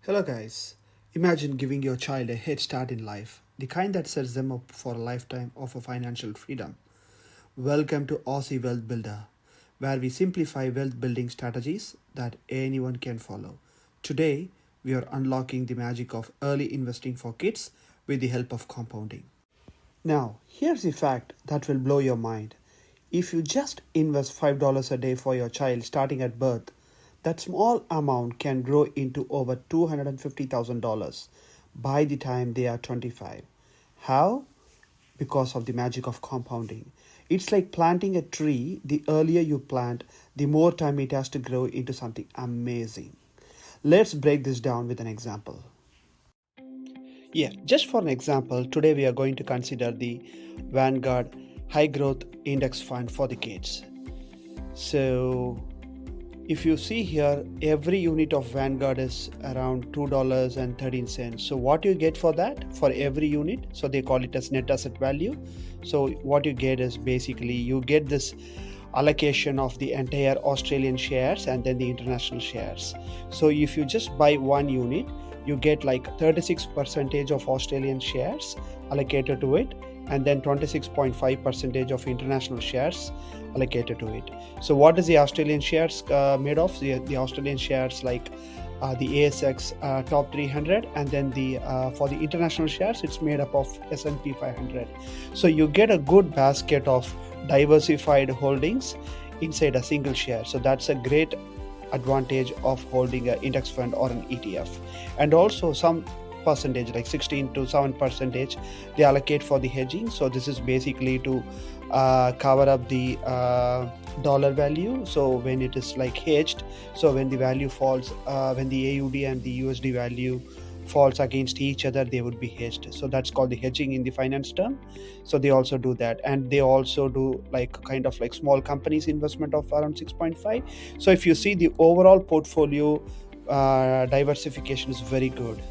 Hello guys. Imagine giving your child a head start in life, the kind that sets them up for a lifetime of a financial freedom. Welcome to Aussie Wealth Builder, where we simplify wealth building strategies that anyone can follow. Today, we are unlocking the magic of early investing for kids with the help of compounding. Now, here's the fact that will blow your mind. If you just invest $5 a day for your child starting at birth, that small amount can grow into over $250,000 by the time they are 25. How? Because of the magic of compounding. It's like planting a tree. The earlier you plant, the more time it has to grow into something amazing. Let's break this down with an example. Yeah, just for an example, today we are going to consider the Vanguard High Growth Index Fund for the kids. So, if you see here, every unit of Vanguard is around $2.13. So what you get for that, for every unit, so they call it as net asset value. So what you get is basically you get this allocation of the entire Australian shares and then the international shares. So if you just buy one unit, you get like 36% of Australian shares allocated to it, and then 26.5% of international shares allocated to it. So what is the Australian shares made of? The Australian shares like the ASX top 300, and then for the international shares, it's made up of S&P 500. So you get a good basket of diversified holdings inside a single share. So that's a great advantage of holding an index fund or an ETF. And also some percentage, like 16 to 7%, they allocate for the hedging. So this is basically to cover up the dollar value. So when it is like hedged, so when the value falls, when the AUD and the USD value falls against each other, they would be hedged. So that's called the hedging in the finance term. So they also do that, and they also do like kind of like small companies investment of around 6.5. So if you see the overall portfolio diversification is very good,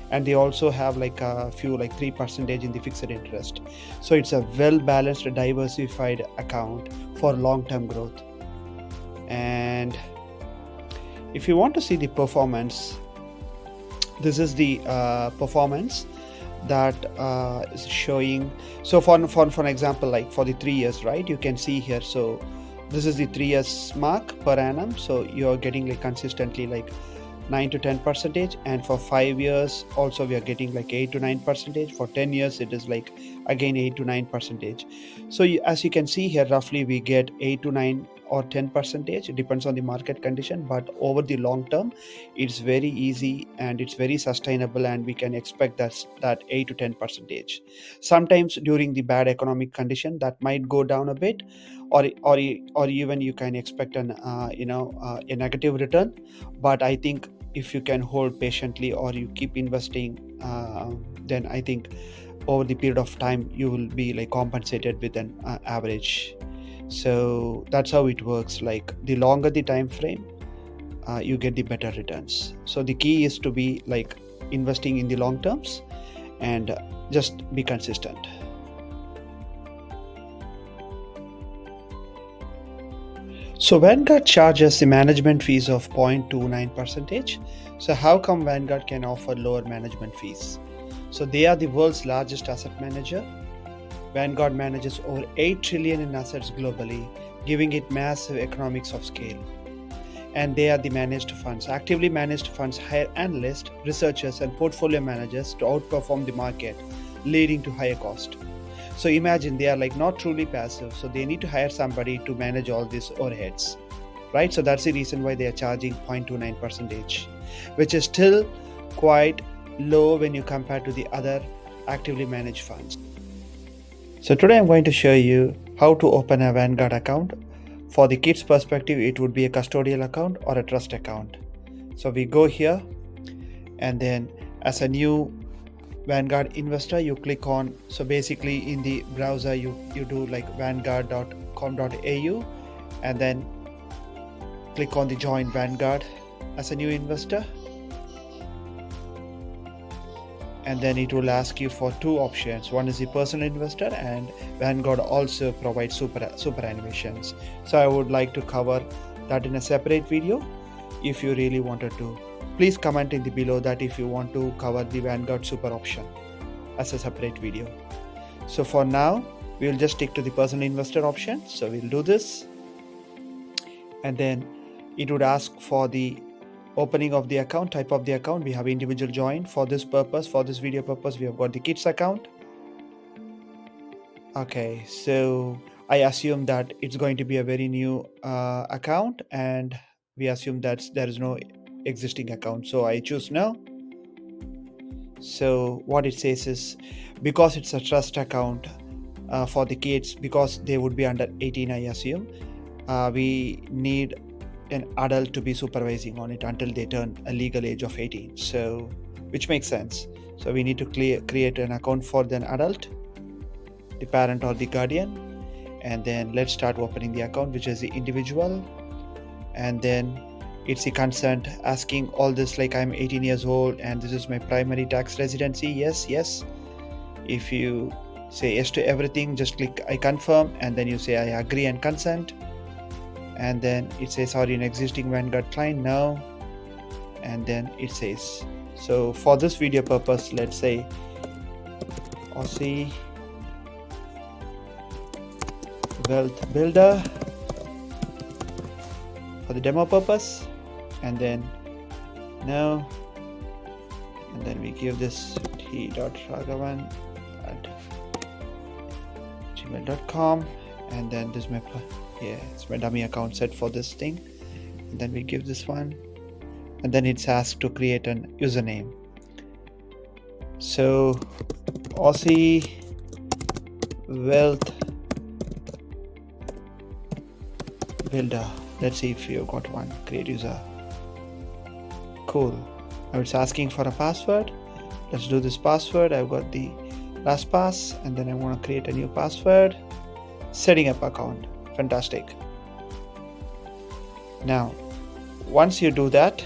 and they also have like a few like 3% in the fixed interest. So it's a well balanced diversified account for long-term growth. And if you want to see the performance, this is the performance that is showing. So for an example, like for the 3 years, right, you can see here. So this is the 3 years mark per annum. So you're getting like consistently like 9 to 10%, and for 5 years also we are getting like 8 to 9%. For 10 years it is like again 8 to 9%. So as you can see here, roughly we get 8 to 9 or 10%. It depends on the market condition, but over the long term it's very easy and it's very sustainable, and we can expect that 8 to 10%. Sometimes during the bad economic condition that might go down a bit, or even you can expect a negative return. But I think if you can hold patiently or you keep investing, then I think over the period of time you will be like compensated with an average. So that's how it works. Like the longer the time frame, you get the better returns. So the key is to be like investing in the long terms and just be consistent. So Vanguard charges the management fees of 0.29%. So how come Vanguard can offer lower management fees? So they are the world's largest asset manager. Vanguard manages over 8 trillion in assets globally, giving it massive economics of scale. And they are the managed funds. Actively managed funds hire analysts, researchers, and portfolio managers to outperform the market, leading to higher cost. So imagine they are like not truly passive, so they need to hire somebody to manage all these overheads, right? So that's the reason why they are charging 0.29%, which is still quite low when you compare to the other actively managed funds. So today I'm going to show you how to open a Vanguard account. For the kids' perspective, it would be a custodial account or a trust account. So we go here, and then as a new Vanguard investor, you click on, so basically in the browser you do like vanguard.com.au, and then click on the join Vanguard as a new investor, and then it will ask you for two options. One is the personal investor, and Vanguard also provides superannuations. So I would like to cover that in a separate video. if you really wanted to. Please comment in the below that if you want to cover the Vanguard super option as a separate video. So for now, we will just stick to the personal investor option. So we'll do this, and then it would ask for the opening of the account, type of the account. We have individual join. For this purpose, for this video purpose, we have got the kids account. Okay, so I assume that it's going to be a very new account, and we assume that there is no existing account. So I choose no. So what it says is, because it's a trust account for the kids, because they would be under 18, I assume, we need an adult to be supervising on it until they turn a legal age of 18. So, which makes sense. So we need to create an account for an adult, the parent or the guardian, and then let's start opening the account, which is the individual. And then it's the consent, asking all this like I'm 18 years old and this is my primary tax residency. Yes. If you say yes to everything, just click I confirm, and then you say I agree and consent. And then it says, are you an existing Vanguard client? No. And then it says, so for this video purpose, let's say AussieWealthBuilder for the demo purpose, and then no, and then we give this t.ragavan@gmail.com, and then this it's my dummy account set for this thing, and then we give this one, and then it's asked to create an username. So AussieWealthBuilder. Let's see if you got one. Create user. Cool. Now it's asking for a password. Let's do this password. I've got the LastPass, and then I want to create a new password. Setting up account. Fantastic. Now, once you do that,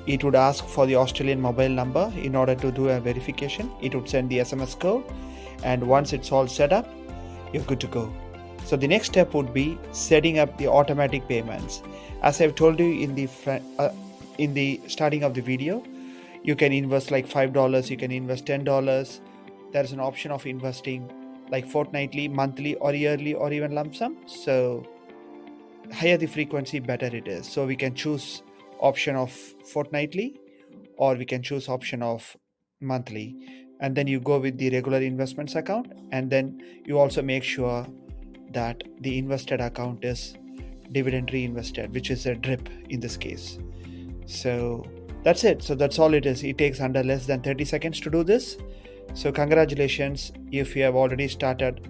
it would ask for the Australian mobile number in order to do a verification. It would send the SMS code, and once it's all set up, you're good to go. So the next step would be setting up the automatic payments. As I've told you in the starting of the video, you can invest like $5, you can invest $10. There's an option of investing like fortnightly, monthly, or yearly, or even lump sum. So higher the frequency, better it is. So we can choose option of fortnightly, or we can choose option of monthly, and then you go with the regular investments account, and then you also make sure that the invested account is dividend reinvested, which is a drip in this case. So that's it. So that's all it is. It takes under less than 30 seconds to do this. So congratulations if you have already started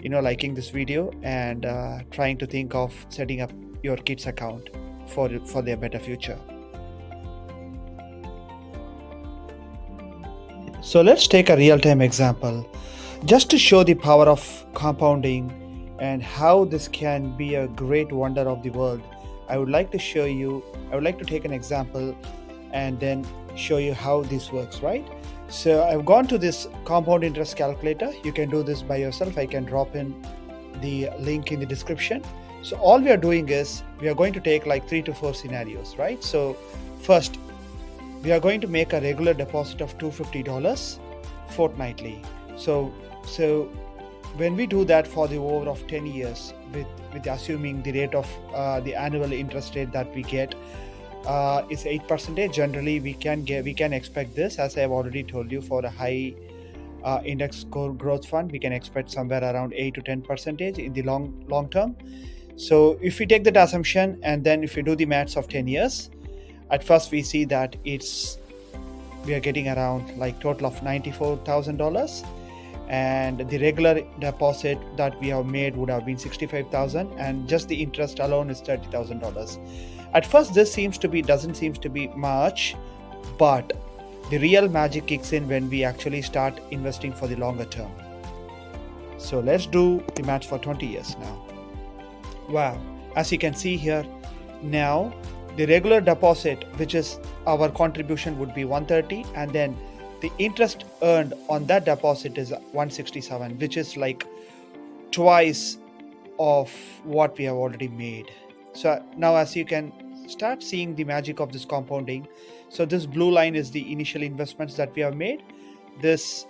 liking this video and trying to think of setting up your kids account for their better future. So let's take a real-time example just to show the power of compounding and how this can be a great wonder of the world. I would like to take an example and then show you how this works, right? So I've gone to this compound interest calculator. You can do this by yourself. I can drop in the link in the description. So all we are doing is we are going to take like 3 to 4 scenarios, right? So first, we are going to make a regular deposit of $250 fortnightly. So when we do that for the over of 10 years, with assuming the rate of the annual interest rate that we get is 8%. Generally, we can expect this, as I have already told you, for a high index growth fund, we can expect somewhere around 8 to 10% in the long term. So if we take that assumption, and then if we do the maths of 10 years, at first we see that we are getting around like total of $94,000. And the regular deposit that we have made would have been $65,000, and just the interest alone is $30,000. At first, this doesn't seem to be much, but the real magic kicks in when we actually start investing for the longer term. So let's do the math for 20 years now. Wow, as you can see here, now the regular deposit, which is our contribution, would be $130, and then the interest earned on that deposit is $167, which is like twice of what we have already made. So now, as you can start seeing the magic of this compounding. So this blue line is the initial investments that we have made. This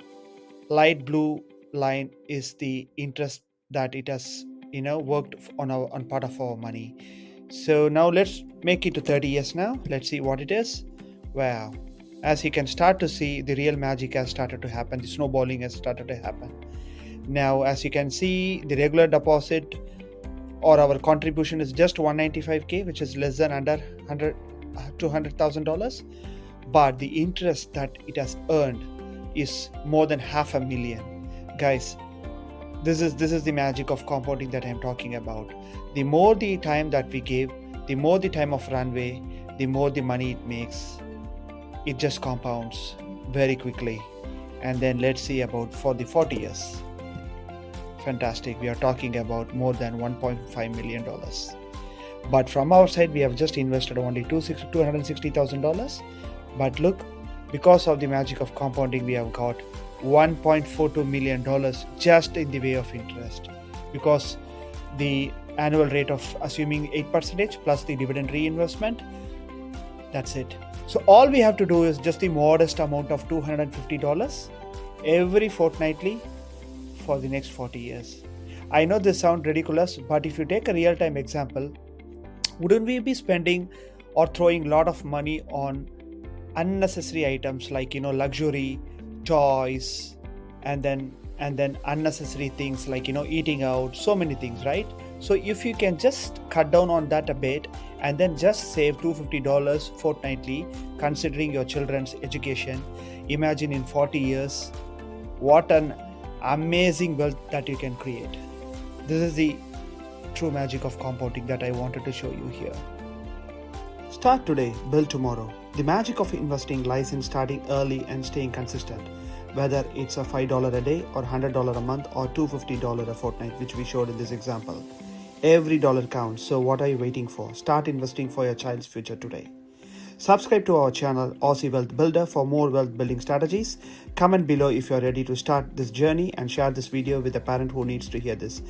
light blue line is the interest that it has worked on part of our money. So now let's make it to 30 years now. Let's see what it is. Wow. As you can start to see, the real magic has started to happen. The snowballing has started to happen. Now, as you can see, the regular deposit or our contribution is just 195k, which is less than under $200,000. But the interest that it has earned is more than $500,000. Guys, this is the magic of compounding that I'm talking about. The more the time that we give, the more the time of runway, the more the money it makes. It just compounds very quickly. And then let's see about for the 40 years. Fantastic. We are talking about more than $1.5 million. But from our side, we have just invested only $260,000. But look, because of the magic of compounding, we have got $1.42 million just in the way of interest. Because the annual rate of assuming 8% plus the dividend reinvestment, that's it. So all we have to do is just the modest amount of $250 every fortnightly for the next 40 years. I know this sounds ridiculous, but if you take a real-time example, wouldn't we be spending or throwing a lot of money on unnecessary items like luxury, toys, and then unnecessary things like eating out, so many things, right? So if you can just cut down on that a bit and then just save $250 fortnightly, considering your children's education, imagine in 40 years what an amazing wealth that you can create. This is the true magic of compounding that I wanted to show you here. Start today, build tomorrow. The magic of investing lies in starting early and staying consistent. Whether it's a $5 a day or $100 a month or $250 a fortnight, which we showed in this example. Every dollar counts, so what are you waiting for? Start investing for your child's future today. Subscribe to our channel Aussie Wealth Builder for more wealth building strategies. Comment below if you are ready to start this journey and share this video with a parent who needs to hear this.